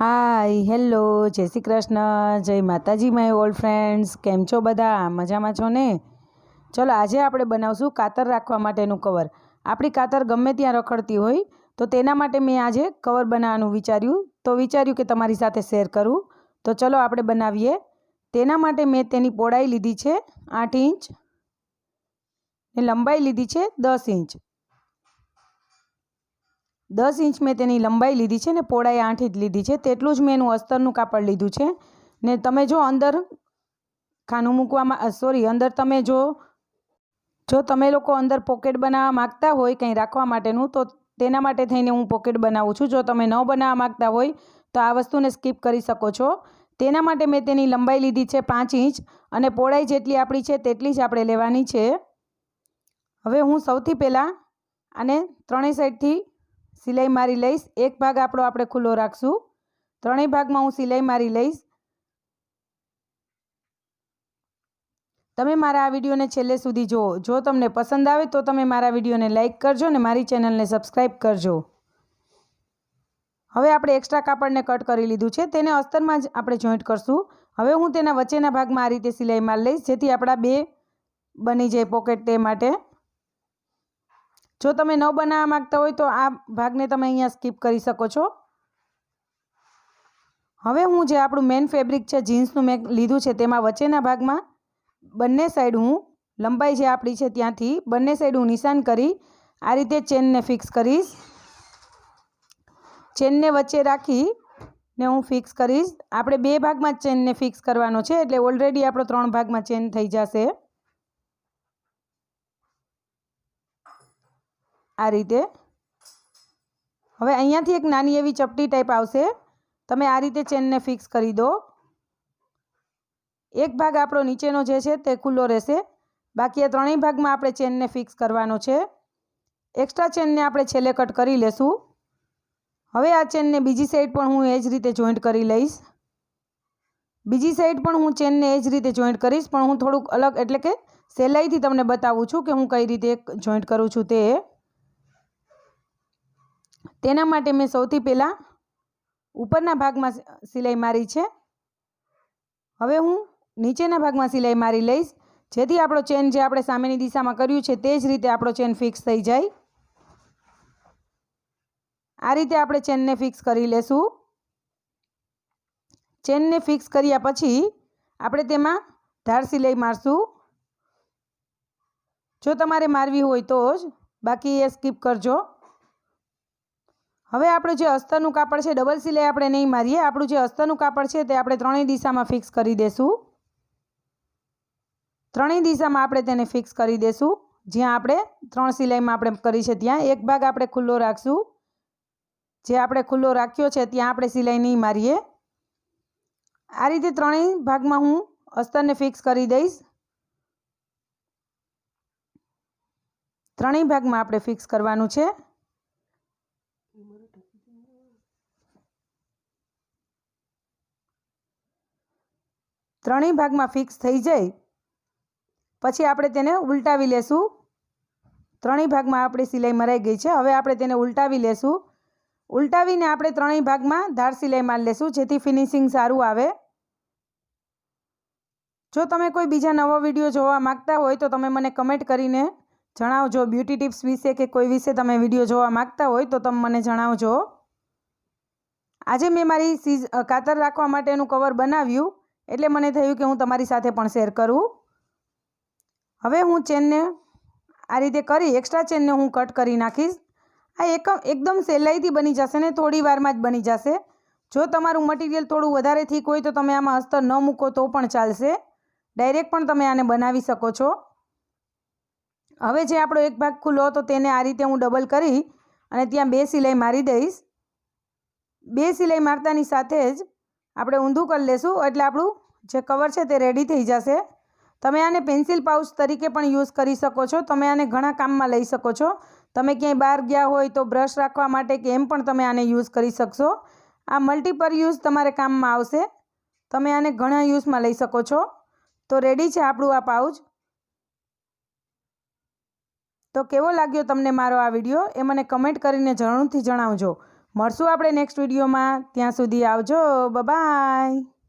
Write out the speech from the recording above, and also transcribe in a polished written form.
Hi hello જય શ્રી કૃષ્ણ જય માતાજી માય ઓલ્ડ ફ્રેન્ડ્સ કેમ છો બધા મજામાં છો ને। ચલો આજે આપણે બનાવશું કાતર રાખવા માટેનું કવર। આપણી કાતર ગમે ત્યાં રખડતી હોય તો તેના માટે મેં આજે કવર બનાવવાનું વિચાર્યું કે તમારી સાથે શેર કરું। તો ચલો આપણે બનાવીએ। તેના માટે મેં તેની પહોળાઈ લીધી છે 8 ઇંચ ને લંબાઈ લીધી છે 10 ઇંચ। 10 ઇંચ મેં તેની લંબાઈ લીધી છે ને પહોળાઈ 8 ઇંચ લીધી છે। તેટલું જ મેં એનું અસ્તરનું કાપડ લીધું છે ને તમે જો અંદર ખાનું મૂકવામાં અંદર તમે જો તમે લોકો અંદર પોકેટ બનાવવા માગતા હોય કંઈ રાખવા માટેનું તો તેના માટે થઈને હું પોકેટ બનાવું છું। જો તમે ન બનાવવા માગતા હોય તો આ વસ્તુને સ્કીપ કરી શકો છો। તેના માટે મેં તેની લંબાઈ લીધી છે 5 ઇંચ અને પહોળાઈ જેટલી આપણી છે તેટલી જ આપણે લેવાની છે। હવે હું સૌથી પહેલાં આને ત્રણેય સાઈડથી સિલાઈ મારી લઈશ। એક ભાગ આપણે ખુલ્લો રાખશું, ત્રણેય ભાગમાં હું સિલાઈ મારી લઈશ। તમે મારા આ વિડીયોને છેલ્લે સુધી જુઓ। જો તમને પસંદ આવે તો તમે મારા વિડીયોને લાઈક કરજો ને મારી ચેનલને સબસ્ક્રાઈબ કરજો। હવે આપણે એક્સ્ટ્રા કાપડને કટ કરી લીધું છે, તેને અસ્તરમાં જ આપણે જોઈન્ટ કરશું। હવે હું તેના વચ્ચેના ભાગમાં આ રીતે સિલાઈ મારી લઈશ જેથી આપણા બે બની જાય પોકેટ તે માટે। જો તમે ન બનાવવા માંગતા હોય તો આ ભાગને તમે અહીંયા સ્કીપ કરી શકો છો। હવે હું જે આપણું મેઇન ફેબ્રિક છે જીન્સનું મેં લીધું છે તેમાં વચ્ચેના ભાગમાં બંને સાઈડ હું લંબાઈ જે આપણી છે ત્યાંથી બંને સાઈડ હું નિશાન કરી આ રીતે ચેનને ફિક્સ કરીશ। ચેનને વચ્ચે રાખી ને હું ફિક્સ કરીશ। આપણે બે ભાગમાં જ ચેનને ફિક્સ કરવાનો છે એટલે ઓલરેડી આપણો 3 ભાગમાં ચેન થઈ જશે આ રીતે। હવે અહીંયાથી એક નાની એવી ચપટી ટાઈપ આવશે, તમે આ રીતે ચેનને ફિક્સ કરી દો। એક ભાગ આપણો નીચેનો જે છે તે ખુલ્લો રહેશે, બાકી આ ત્રણેય ભાગમાં આપણે ચેનને ફિક્સ કરવાનો છે। એક્સ્ટ્રા ચેનને આપણે છેલ્લે કટ કરી લેશું। હવે આ ચેનને બીજી સાઈડ પણ હું એ જ રીતે જોઈન્ટ કરી લઈશ। બીજી સાઈડ પણ હું ચેનને એ જ રીતે જોઈન્ટ કરીશ, પણ હું થોડુંક અલગ એટલે કે સહેલાઈથી તમને બતાવું છું કે હું કઈ રીતે જોઈન્ટ કરું છું તે। તેના માટે મેં સૌથી પહેલાં ઉપરના ભાગમાં સિલાઈ મારી છે। હવે હું નીચેના ભાગમાં સિલાઈ મારી લઈશ જેથી આપણો ચેન જે આપણે સામેની દિશામાં કર્યું છે તે જ રીતે આપણો ચેન ફિક્સ થઈ જાય। આ રીતે આપણે ચેનને ફિક્સ કરી લેશું। ચેનને ફિક્સ કર્યા પછી આપણે તેમાં ધાર સિલાઈ મારશું। જો તમારે મારવી હોય તો જ, બાકી એ સ્કીપ કરજો। હવે આપણું જે અસ્તરનું કાપડ છે ડબલ સિલાઈ આપણે નહીં મારીએ, આપણું જે અસ્તરનું કાપડ છે તે આપણે ત્રણેય દિશામાં ફિક્સ કરી દેશું। ત્રણેય દિશામાં આપણે તેને ફિક્સ કરી દેશું। જ્યાં આપણે 3 સિલાઈમાં આપણે કરી છે ત્યાં એક ભાગ આપણે ખુલ્લો રાખશું, જે આપણે ખુલ્લો રાખ્યો છે ત્યાં આપણે સિલાઈ નહીં મારીએ। આ રીતે ત્રણેય ભાગમાં હું અસ્તરને ફિક્સ કરી દઈશ। ત્રણેય ભાગમાં આપણે ફિક્સ કરવાનું છે। ત્રણેય ભાગમાં ફિક્સ થઈ જાય પછી આપણે તેને ઉલટાવી લેશું। ત્રણેય ભાગમાં આપણી સિલાઈ મરાઈ ગઈ છે, હવે આપણે તેને ઉલટાવી લેશું। ઉલટાવીને આપણે ત્રણેય ભાગમાં ધાર સિલાઈ મારી લેશું જેથી ફિનિશિંગ સારું આવે। જો તમે કોઈ બીજા નવો વિડીયો જોવા માંગતા હોય તો તમે મને કમેન્ટ કરીને જણાવજો। બ્યુટી ટિપ્સ વિશે કે કોઈ વિશે તમે વિડીયો જોવા માંગતા હોય તો તમે મને જણાવજો। આજે મેં મારી કાતર રાખવા માટેનું કવર બનાવ્યું એટલે મને થયું કે હું તમારી સાથે પણ શેર કરું। હવે હું ચેનને આ રીતે કરી એક્સ્ટ્રા ચેનને હું કટ કરી નાખીશ। આ એકદમ સહેલાઈથી બની જશે ને થોડી વારમાં જ બની જશે। જો તમારું મટીરિયલ થોડું વધારે થીક હોય તો તમે આમાં અસ્તર ન મૂકો તો પણ ચાલશે, ડાયરેક્ટ પણ તમે આને બનાવી શકો છો। હવે જે આપણો એક ભાગ ખુલ્લો હતો તેને આ રીતે હું ડબલ કરી અને ત્યાં 2 સિલાઈ મારી દઈશ। 2 સિલાઈ મારતાની સાથે જ આપણે ઊંધું કરી લેશું એટલે આપણું જે કવર છે તે રેડી થઈ જશે। તમે આને પેન્સિલ પાઉચ તરીકે પણ યુઝ કરી શકો છો, તમે આને ઘણા કામમાં લઈ શકો છો। તમે ક્યાંય બહાર ગયા હોય તો બ્રશ રાખવા માટે કે એમ પણ તમે આને યુઝ કરી શકશો। આ મલ્ટીપર યુઝ તમારે કામમાં આવશે, તમે આને ઘણા યુઝમાં લઈ શકો છો। તો રેડી છે આપણું આ પાઉચ। તો કેવો લાગ્યો તમને મારો આ વિડીયો એ મને કમેન્ટ કરીને જરૂરથી જણાવજો। મળશું આપણે નેક્સ્ટ વિડીયોમાં. ત્યાં સુધી આવજો. બાય.